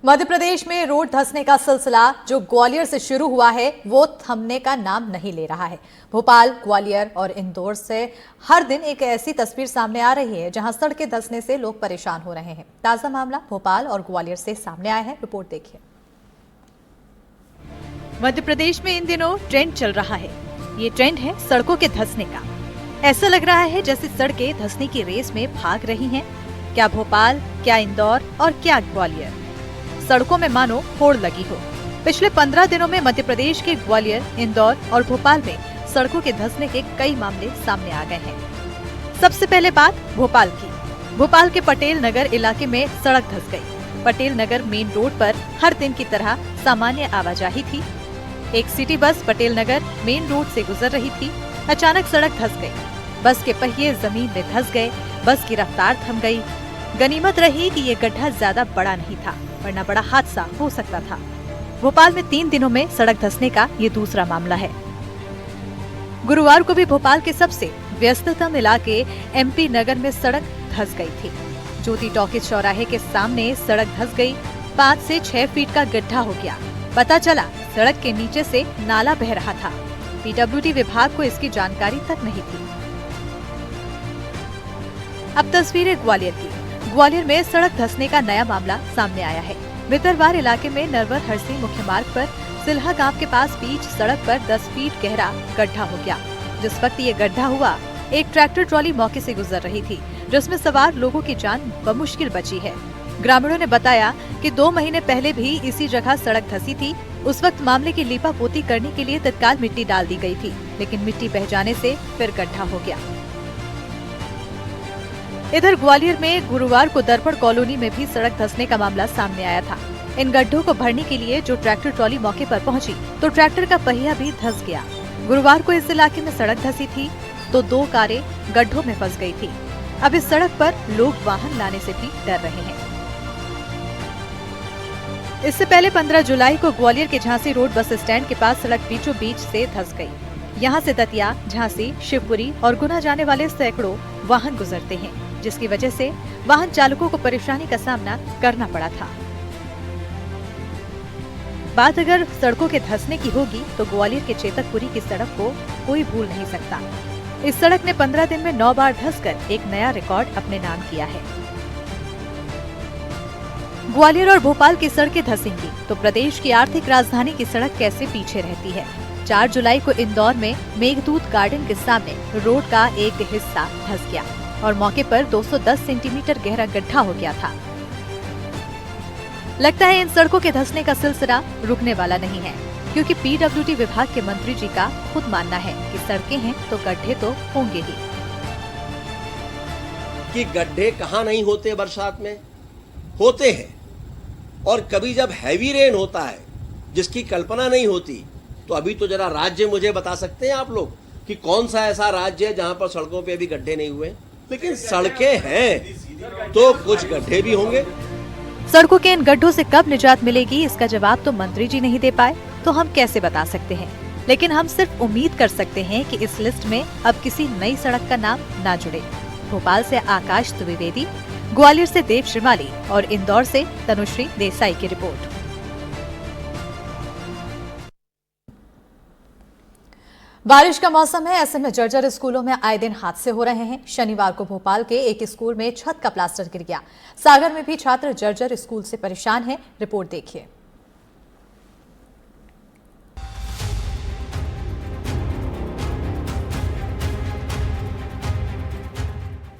मध्य प्रदेश में रोड धंसने का सिलसिला जो ग्वालियर से शुरू हुआ है वो थमने का नाम नहीं ले रहा है। भोपाल, ग्वालियर और इंदौर से हर दिन एक ऐसी तस्वीर सामने आ रही है जहां सड़कें धंसने से लोग परेशान हो रहे हैं। ताजा मामला भोपाल और ग्वालियर से सामने आया है, रिपोर्ट देखिए। मध्य प्रदेश में इन दिनों ट्रेंड चल रहा है। ये ट्रेंड है सड़कों के धंसने का। ऐसा लग रहा है जैसे सड़कें धंसने की रेस में भाग रही हैं। क्या भोपाल, क्या इंदौर और क्या ग्वालियर, सड़कों में मानो होड़ लगी हो। पिछले 15 दिनों में मध्य प्रदेश के ग्वालियर, इंदौर और भोपाल में सड़कों के धंसने के कई मामले सामने आ गए हैं। सबसे पहले बात भोपाल की। भोपाल के पटेल नगर इलाके में सड़क धंस गई। पटेल नगर मेन रोड पर हर दिन की तरह सामान्य आवाजाही थी। एक city bus Patel Nagar main road से गुजर रही थी। अचानक सड़क धंस गई। बस के पहिए जमीन में धंस गए। बस की रफ्तार थम गई। गनीमत रही कि ये गड्ढा ज्यादा बड़ा नहीं था, वरना बड़ा हादसा हो सकता था। भोपाल में 3 दिनों में सड़क धंसने का ये दूसरा मामला है। गुरुवार को भी भोपाल के सबसे व्यस्ततम इलाके एमपी नगर में सड़क धंस गई थी। ज्योति टॉकीज चौराहे के सामने सड़क धंस गई। 5 से 6 फीट का गड्ढा हो गया। पता चला सड़क के नीचे से नाला बह रहा था। पीडब्ल्यूडी विभाग को इसकी जानकारी तक नहीं थी। अब तस्वीरें ग्वालियर की। ग्वालियर में सड़क धंसने का नया मामला सामने आया है। भितरवार इलाके में नरवर हरसी मुख्य मार्ग पर सिल्हा गांव के पास बीच सड़क पर 10 फीट गहरा गड्ढा हो गया। जिस वक्त ये गड्ढा हुआ, एक ट्रैक्टर ट्रॉली मौके से गुजर रही थी, जिसमें सवार लोगों की जान बमुश्किल बची है। ग्रामीणों ने बताया कि 2 महीने पहले भी इसी जगह सड़क धंसी थी। उस वक्त मामले की लीपापोती करने के लिए तत्काल मिट्टी डाल दी गई थी, लेकिन मिट्टी बह जाने से फिर गड्ढा हो गया। इधर ग्वालियर में गुरुवार को दर्पण कॉलोनी में भी सड़क धंसने का मामला सामने आया था। इन गड्ढों को भरने के लिए जो ट्रैक्टर ट्रॉली मौके पर पहुंची तो ट्रैक्टर का पहिया भी धंस गया। गुरुवार को इस इलाके में सड़क धंसी थी तो 2 कारें गड्ढों में फंस गई थी। अब इस सड़क पर लोग वाहन लाने से भी डर रहे हैं। इससे पहले 15 जुलाई को ग्वालियर के झांसी रोड बस स्टैंड के पास सड़क बीचों बीच से धंस गई। यहाँ से दतिया, झांसी, शिवपुरी और गुना जाने वाले सैकड़ों वाहन गुजरते हैं, जिसकी वजह से वाहन चालकों को परेशानी का सामना करना पड़ा था। बात अगर सड़कों के धंसने की होगी तो ग्वालियर के चेतकपुरी की सड़क को कोई भूल नहीं सकता। इस सड़क ने 15 दिन में 9 बार धंसकर एक नया रिकॉर्ड अपने नाम किया है। ग्वालियर और भोपाल की सड़कें धंसेंगी तो प्रदेश की आर्थिक राजधानी की सड़क कैसे पीछे रहती है। 4 जुलाई को इंदौर में मेघदूत गार्डन के सामने रोड का एक हिस्सा धंस गया और मौके पर 210 सेंटीमीटर गहरा गड्ढा हो गया था। लगता है इन सड़कों के धंसने का सिलसिला रुकने वाला नहीं है, क्योंकि पीडब्ल्यूडी विभाग के मंत्री जी का खुद मानना है कि सड़कें हैं तो गड्ढे तो होंगे ही। कि गड्ढे कहाँ नहीं होते, बरसात में होते हैं। और कभी जब हैवी रेन होता है जिसकी कल्पना नहीं होती, तो अभी तो जरा राज्य मुझे बता सकते हैं आप लोग कि कौन सा ऐसा राज्य है जहां पर सड़कों पे अभी गड्ढे नहीं हुए। लेकिन सड़कें हैं तो कुछ गड्ढे भी होंगे। सड़कों के इन गड्ढों से कब निजात मिलेगी, इसका जवाब तो मंत्री जी नहीं दे पाए तो हम कैसे बता सकते हैं। लेकिन हम सिर्फ उम्मीद कर सकते हैं कि इस लिस्ट में अब किसी नई सड़क का नाम ना जुड़े। भोपाल से आकाश द्विवेदी, ग्वालियर से देव श्रीमाली और इंदौर से तनुश्री देसाई की रिपोर्ट। बारिश का मौसम है, ऐसे में जर्जर स्कूलों में आए दिन हादसे हो रहे हैं। शनिवार को भोपाल के एक स्कूल में छत का प्लास्टर गिर गया। सागर में भी छात्र जर्जर स्कूल से परेशान हैं, रिपोर्ट देखिए।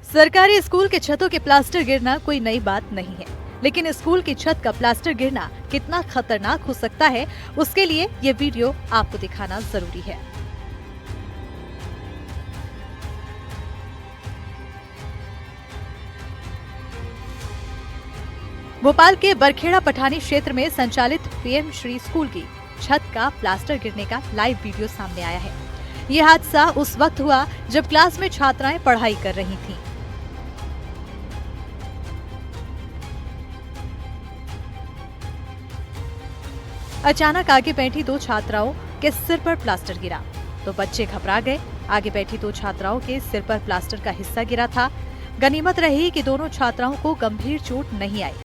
सरकारी स्कूल के छतों के प्लास्टर गिरना कोई नई बात नहीं है, लेकिन स्कूल की छत का प्लास्टर गिरना कितना खतरनाक हो सकता है, उसके लिए ये वीडियो आपको दिखाना जरूरी है। भोपाल के बरखेड़ा पठानी क्षेत्र में संचालित पीएम श्री स्कूल की छत का प्लास्टर गिरने का लाइव वीडियो सामने आया है। ये हादसा उस वक्त हुआ जब क्लास में छात्राएं पढ़ाई कर रही थीं। अचानक आगे बैठी 2 छात्राओं के सिर पर प्लास्टर गिरा तो बच्चे घबरा गए। आगे बैठी 2 छात्राओं के सिर पर प्लास्टर का हिस्सा गिरा था। गनीमत रही कि दोनों छात्राओं को गंभीर चोट नहीं आई।